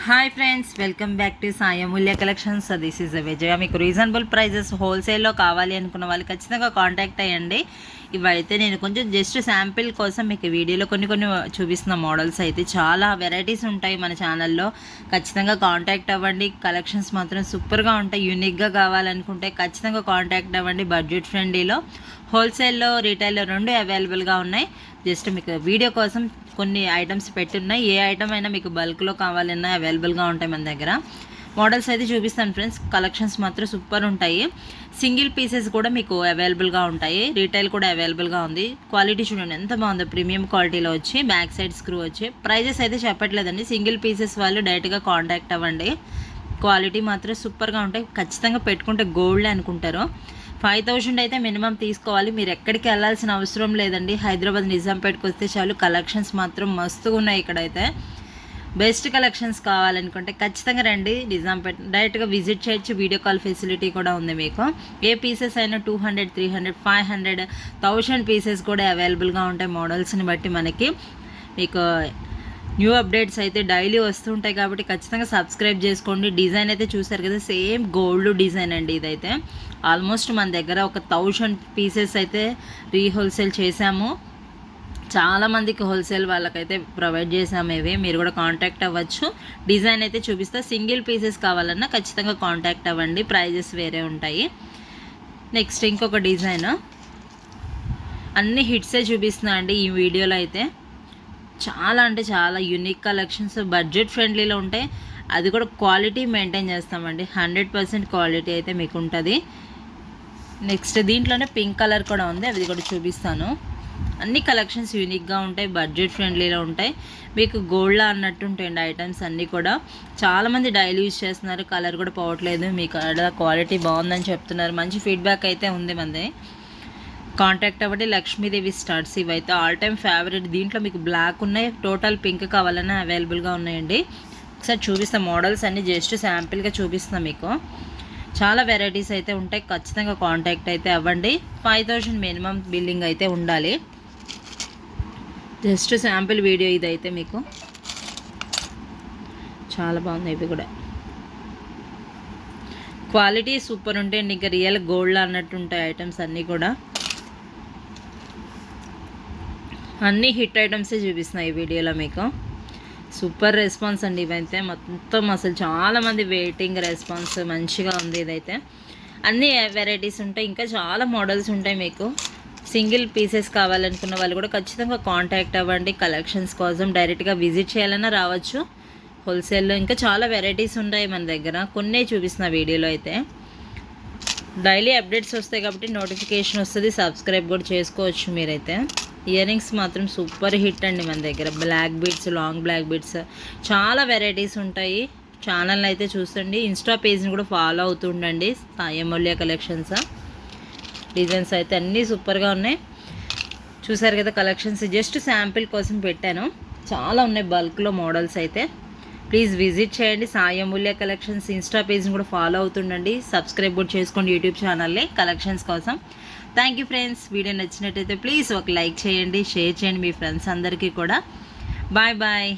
Hi friends, welcome back to Sai Amulya collections. This is Vijaya. మీకు reasonable prices హోల్సేల్లో కావాలి అనుకున్న వాళ్ళు ఖచ్చితంగా కాంటాక్ట్ అయ్యండి. ఇవైతే నేను కొంచెం జస్ట్ శాంపిల్ కోసం మీకు వీడియోలో కొన్ని చూపిస్తున్న మోడల్స్ అయితే చాలా వెరైటీస్ ఉంటాయి మన ఛానల్లో. ఖచ్చితంగా కాంటాక్ట్ అవ్వండి. కలెక్షన్స్ మాత్రం సూపర్గా ఉంటాయి. యూనిక్గా కావాలనుకుంటే ఖచ్చితంగా కాంటాక్ట్ అవ్వండి. బడ్జెట్ ఫ్రెండ్లీలో హోల్సేల్లో రీటైల్లో రెండు అవైలబుల్గా ఉన్నాయి. జస్ట్ మీకు వీడియో కోసం కొన్ని ఐటమ్స్ పెట్టున్నాయి. ఏ ఐటమ్ అయినా మీకు బల్క్లో కావాలన్నా అవైలబుల్గా ఉంటాయి మన దగ్గర. మోడల్స్ అయితే చూపిస్తాను ఫ్రెండ్స్. కలెక్షన్స్ మాత్రం సూపర్ ఉంటాయి. సింగిల్ పీసెస్ కూడా మీకు అవైలబుల్గా ఉంటాయి. రీటైల్ కూడా అవైలబుల్గా ఉంది. క్వాలిటీ చూడండి ఎంత బాగుందో. ప్రీమియం క్వాలిటీలో వచ్చి బ్యాక్ సైడ్ స్క్రూ వచ్చి ప్రైజెస్ అయితే చెప్పట్లేదండి. సింగిల్ పీసెస్ వాళ్ళు డైరెక్ట్గా కాంటాక్ట్ అవ్వండి. క్వాలిటీ మాత్రం సూపర్గా ఉంటాయి. ఖచ్చితంగా పెట్టుకుంటే గోల్డ్ అనుకుంటారు. 5000 అయితే మినిమం తీసుకోవాలి. మీరు ఎక్కడికి వెళ్ళాల్సిన అవసరం లేదండి. హైదరాబాద్ నిజాంపేటకి వస్తే చాలు. కలెక్షన్స్ మాత్రం మస్తుగా ఉన్నాయి. ఇక్కడైతే బెస్ట్ కలెక్షన్స్ కావాలనుకుంటే ఖచ్చితంగా రండి నిజాంపేట. డైరెక్ట్గా విజిట్ చేయొచ్చు. వీడియో కాల్ ఫెసిలిటీ కూడా ఉంది మీకు. ఏ పీసెస్ అయినా 200, 300, 500, 1000 పీసెస్ కూడా అవైలబుల్గా ఉంటాయి. మోడల్స్ని బట్టి మనకి మీకు న్యూ అప్డేట్స్ అయితే డైలీ వస్తుంటాయి కాబట్టి ఖచ్చితంగా సబ్స్క్రైబ్ చేసుకోండి. డిజైన్ అయితే చూసారు కదా, సేమ్ గోల్డ్ డిజైన్ అండి. ఇదైతే ఆల్మోస్ట్ మన దగ్గర ఒక 1000 పీసెస్ అయితే రీహోల్సేల్ చేశాము. చాలామందికి హోల్సేల్ వాళ్ళకైతే ప్రొవైడ్ చేసాము. ఇవి మీరు కూడా కాంటాక్ట్ అవ్వచ్చు. డిజైన్ అయితే చూపిస్తా. సింగిల్ పీసెస్ కావాలన్నా ఖచ్చితంగా కాంటాక్ట్ అవ్వండి. ప్రైజెస్ వేరే ఉంటాయి. నెక్స్ట్ ఇంకొక డిజైన్. అన్ని హిట్సే చూపిస్తున్నా అండి ఈ వీడియోలో అయితే. చాలా అంటే చాలా యూనిక్ కలెక్షన్స్ బడ్జెట్ ఫ్రెండ్లీలో ఉంటాయి. అది కూడా క్వాలిటీ మెయింటైన్ చేస్తామండి. 100% క్వాలిటీ అయితే మీకు ఉంటుంది. నెక్స్ట్ దీంట్లోనే పింక్ కలర్ కూడా ఉంది. అది కూడా చూపిస్తాను. అన్ని కలెక్షన్స్ యూనిక్గా ఉంటాయి. బడ్జెట్ ఫ్రెండ్లీలో ఉంటాయి. మీకు గోల్డ్లా అన్నట్టు ఉంటాయండి ఐటమ్స్ అన్నీ కూడా. చాలామంది డైలీ యూజ్ చేస్తున్నారు. కలర్ కూడా పోవట్లేదు. మీకు క్వాలిటీ బాగుందని చెప్తున్నారు. మంచి ఫీడ్బ్యాక్ అయితే ఉంది మనది. కాంటాక్ట్ అవ్వండి. లక్ష్మీదేవి స్టార్ట్స్. ఇవైతే ఆల్ టైమ్ ఫేవరెట్. దీంట్లో మీకు బ్లాక్ ఉన్నాయి. టోటల్ పింక్ కావాలన్నా అవైలబుల్గా ఉన్నాయండి. ఒకసారి చూపిస్తాం. మోడల్స్ అన్నీ జస్ట్ శాంపిల్గా చూపిస్తాం మీకు. చాలా వెరైటీస్ అయితే ఉంటాయి. ఖచ్చితంగా కాంటాక్ట్ అయితే అవ్వండి. 5000 మినిమం బిల్లింగ్ అయితే ఉండాలి. జస్ట్ శాంపిల్ వీడియో ఇదైతే మీకు. చాలా బాగుంది. ఇవి కూడా క్వాలిటీ సూపర్ ఉంటాయండి. ఇంకా రియల్ గోల్డ్ అన్నట్టు ఉంటాయి ఐటమ్స్ అన్నీ కూడా. అన్నీ హిట్ ఐటమ్సే చూపిస్తున్నాయి ఈ వీడియోలో మీకు. సూపర్ రెస్పాన్స్ అండి. ఇవైతే మొత్తం అసలు చాలామంది వెయిటింగ్ రెస్పాన్స్ మంచిగా ఉంది. ఇదైతే అన్ని వెరైటీస్ ఉంటాయి. ఇంకా చాలా మోడల్స్ ఉంటాయి మీకు. సింగిల్ పీసెస్ కావాలనుకున్న వాళ్ళు కూడా ఖచ్చితంగా కాంటాక్ట్ అవ్వండి. కలెక్షన్స్ కోసం డైరెక్ట్గా విజిట్ చేయాలన్నా రావచ్చు. హోల్సేల్లో ఇంకా చాలా వెరైటీస్ ఉంటాయి మన దగ్గర. కొన్నే చూపిస్తున్న వీడియోలో అయితే. డైలీ అప్డేట్స్ వస్తాయి కాబట్టి నోటిఫికేషన్ వస్తుంది. సబ్స్క్రైబ్ కూడా చేసుకోవచ్చు మీరైతే. ఇయర్ రింగ్స్ మాత్రం సూపర్ హిట్ అండి మన దగ్గర. Black beads, long black beads చాలా వెరైటీస్ ఉంటాయి. ఛానల్ని అయితే చూడండి. ఇన్స్టా పేజ్ని కూడా ఫాలో అవుతుండండి. సాయి అమూల్య కలెక్షన్స్. డిజైన్స్ అయితే అన్నీ సూపర్గా ఉన్నాయి. చూసారు కదా కలెక్షన్స్. జస్ట్ శాంపిల్ కోసం పెట్టాను. చాలా ఉన్నాయి బల్క్లో మోడల్స్ అయితే. ప్లీజ్ విజిట్ చేయండి. సాయి అమూల్య కలెక్షన్స్ ఇన్స్టా పేజ్ని కూడా ఫాలో అవుతుండండి. సబ్స్క్రైబ్ కూడా చేసుకోండి యూట్యూబ్ ఛానల్ని కలెక్షన్స్ కోసం. Thank you friends. వీడియో నచ్చినట్టయితే ప్లీజ్ ఒక లైక్ చేయండి, షేర్ చేయండి మీ ఫ్రెండ్స్ అందరికీ కూడా. Bye bye.